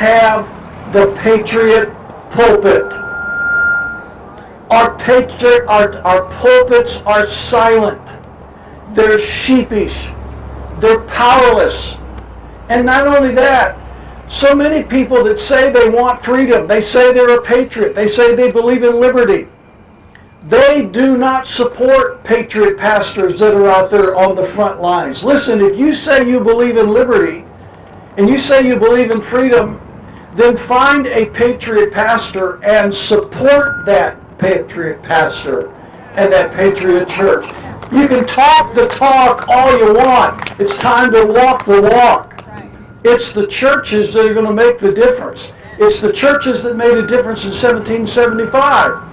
have the Patriot pulpit. Our pulpits are silent. They're sheepish. They're powerless. And not only that, so many people that say they want freedom, they say they're a patriot, they say they believe in liberty, they do not support patriot pastors that are out there on the front lines. Listen, if you say you believe in liberty and you say you believe in freedom, then find a patriot pastor and support that patriot pastor and that patriot church. You can talk the talk all you want. It's time to walk the walk. It's the churches that are going to make the difference. It's the churches that made a difference in 1775.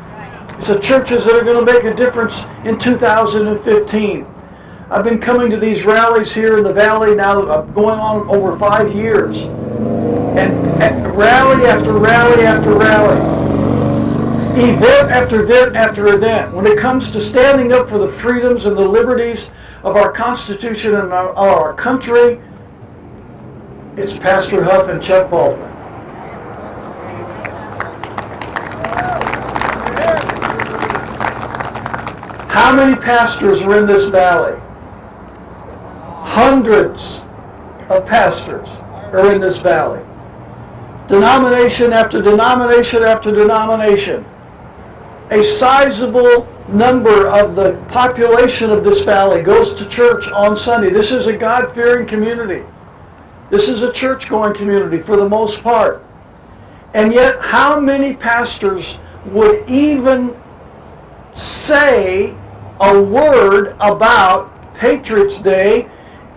It's the churches that are going to make a difference in 2015. I've been coming to these rallies here in the valley now going on over 5 years. And rally after rally after rally. Event after event after event. When it comes to standing up for the freedoms and the liberties of our Constitution and our country, it's Pastor Huff and Chuck Baldwin. How many pastors are in this valley? Hundreds of pastors are in this valley. Denomination after denomination after denomination. A sizable number of the population of this valley goes to church on Sunday. This is a God-fearing community. This is a church-going community for the most part. And yet, how many pastors would even say a word about Patriots Day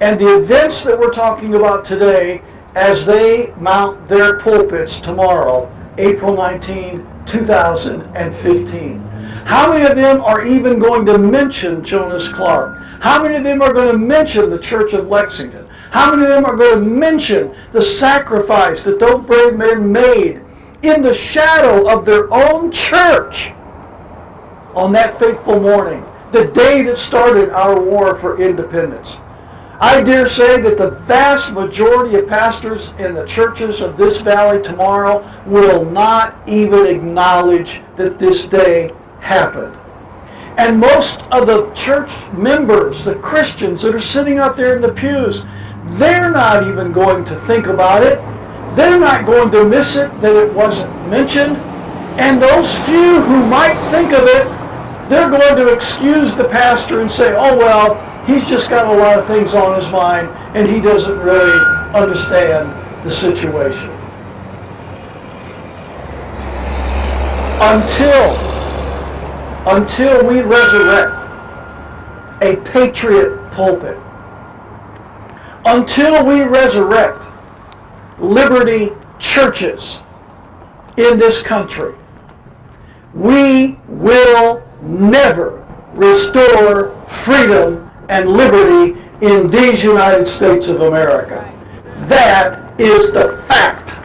and the events that we're talking about today as they mount their pulpits tomorrow, April 19, 2015? How many of them are even going to mention Jonas Clark? How many of them are going to mention the Church of Lexington? How many of them are going to mention the sacrifice that those brave men made in the shadow of their own church on that fateful morning, the day that started our war for independence? I dare say that the vast majority of pastors in the churches of this valley tomorrow will not even acknowledge that this day happened. And most of the church members, the Christians that are sitting out there in the pews, they're not even going to think about it. They're not going to miss it that it wasn't mentioned. And those few who might think of it, they're going to excuse the pastor and say, oh well, he's just got a lot of things on his mind and he doesn't really understand the situation. Until we resurrect a patriot pulpit, until we resurrect liberty churches in this country, we will never restore freedom and liberty in these United States of America. That is the fact.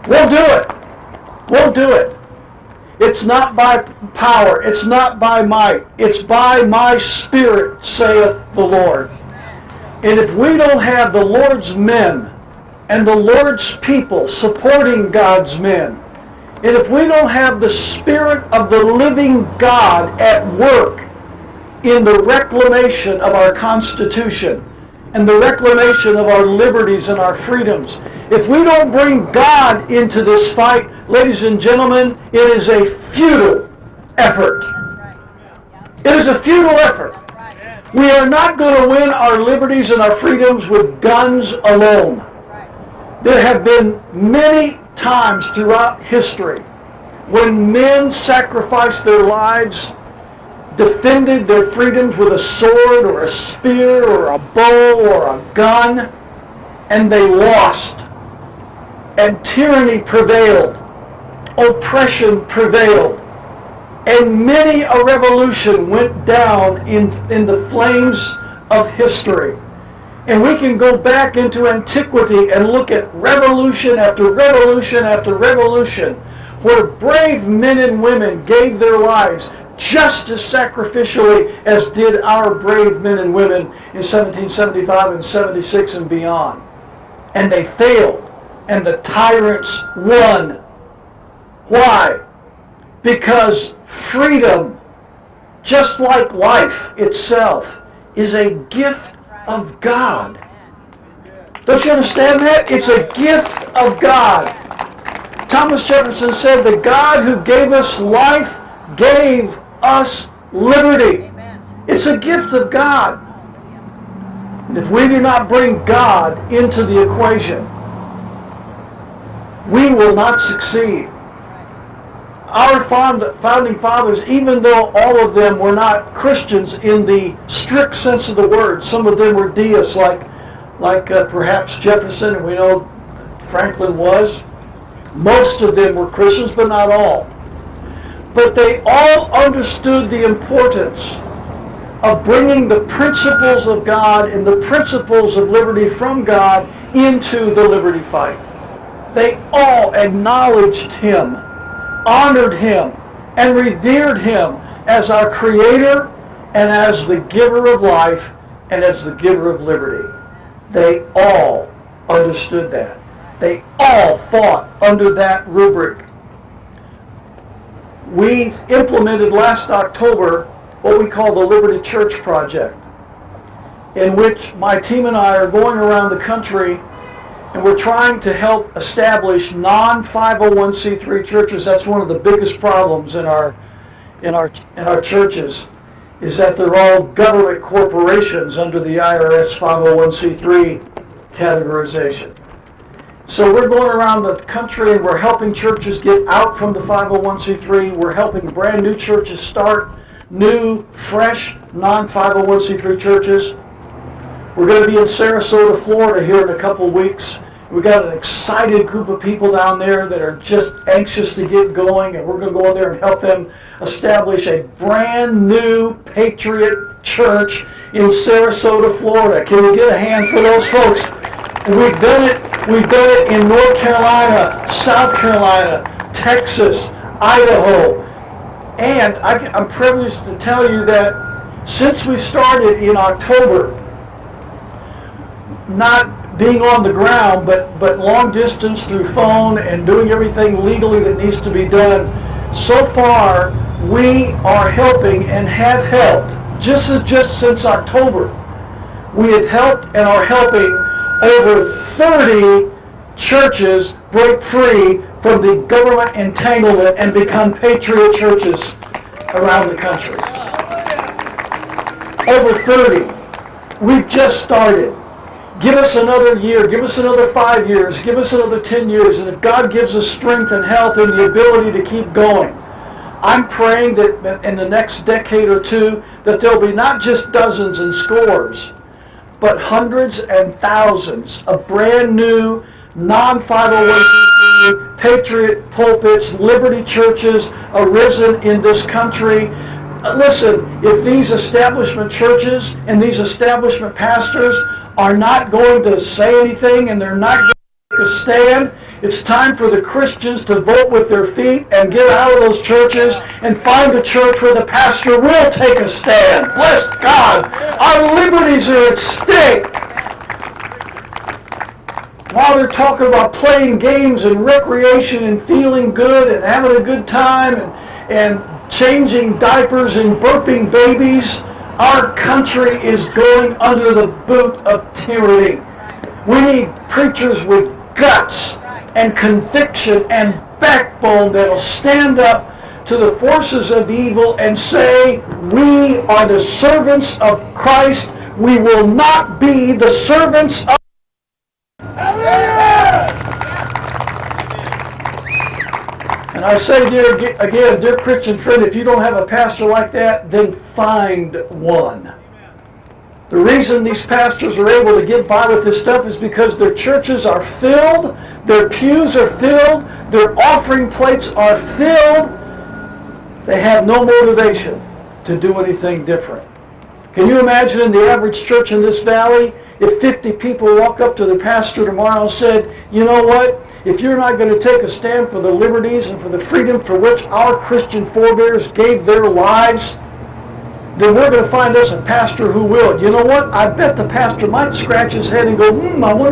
We'll do it. We'll do it. It's not by power. It's not by might. It's by my Spirit, saith the Lord. And if we don't have the Lord's men and the Lord's people supporting God's men, and if we don't have the Spirit of the living God at work in the reclamation of our Constitution and the reclamation of our liberties and our freedoms, if we don't bring God into this fight, ladies and gentlemen, it is a futile effort. It is a futile effort. We are not going to win our liberties and our freedoms with guns alone. There have been many times throughout history when men sacrificed their lives, defended their freedoms with a sword or a spear or a bow or a gun, and they lost. And tyranny prevailed. Oppression prevailed. And many a revolution went down in the flames of history. And we can go back into antiquity and look at revolution after revolution after revolution, where brave men and women gave their lives just as sacrificially as did our brave men and women in 1775 and 76 and beyond. and they failed, and the tyrants won. Why? Because freedom, just like life itself, is a gift of God. Don't you understand that? It's a gift of God. Thomas Jefferson said, the God who gave us life gave us liberty. It's a gift of God. And if we do not bring God into the equation, we will not succeed. Our founding fathers, even though all of them were not Christians in the strict sense of the word, some of them were deists, like perhaps Jefferson, and we know Franklin was. Most of them were Christians, but not all. But they all understood the importance of bringing the principles of God and the principles of liberty from God into the liberty fight. They all acknowledged Him, honored Him, and revered Him as our Creator and as the giver of life and as the giver of liberty. They all understood that. They all fought under that rubric. We implemented last October what we call the Liberty Church Project, in which my team and I are going around the country and we're trying to help establish non-501c3 churches. That's one of the biggest problems in our churches, is that they're all government corporations under the IRS 501c3 categorization. So we're going around the country and we're helping churches get out from the 501c3. We're helping brand new churches start new, fresh, non-501c3 churches. We're going to be in Sarasota, Florida here in a couple weeks. We've got an excited group of people down there that are just anxious to get going, and we're going to go in there and help them establish a brand new Patriot church in Sarasota, Florida. Can we get a hand for those folks? And we've done it in North Carolina, South Carolina, Texas, Idaho. And I'm privileged to tell you that since we started in October, not being on the ground, but long distance through phone and doing everything legally that needs to be done, so far we are helping and have helped, just since October, we have helped and are helping over 30 churches break free from the government entanglement and become Patriot churches around the country. Over 30. We've just started. Give us another year, give us another 5 years, give us another 10 years, and if God gives us strength and health and the ability to keep going, I'm praying that in the next decade or two, that there'll be not just dozens and scores, but hundreds and thousands of brand new non-501c3 Patriot pulpits, liberty churches arisen in this country. Listen, if these establishment churches and these establishment pastors are not going to say anything and they're not going to take a stand, it's time for the Christians to vote with their feet and get out of those churches and find a church where the pastor will take a stand. Bless God, our liberties are at stake. While they're talking about playing games and recreation and feeling good and having a good time and changing diapers and burping babies, our country is going under the boot of tyranny. We need preachers with guts and conviction and backbone that'll stand up to the forces of evil and say, we are the servants of Christ. We will not be the servants of... And I say, dear Christian friend, if you don't have a pastor like that, then find one. The reason these pastors are able to get by with this stuff is because their churches are filled, their pews are filled, their offering plates are filled. They have no motivation to do anything different. Can you imagine in the average church in this valley, if 50 people walk up to the pastor tomorrow and said, you know what? If you're not going to take a stand for the liberties and for the freedom for which our Christian forebears gave their lives, then we're going to find us a pastor who will. You know what? I bet the pastor might scratch his head and go, I wonder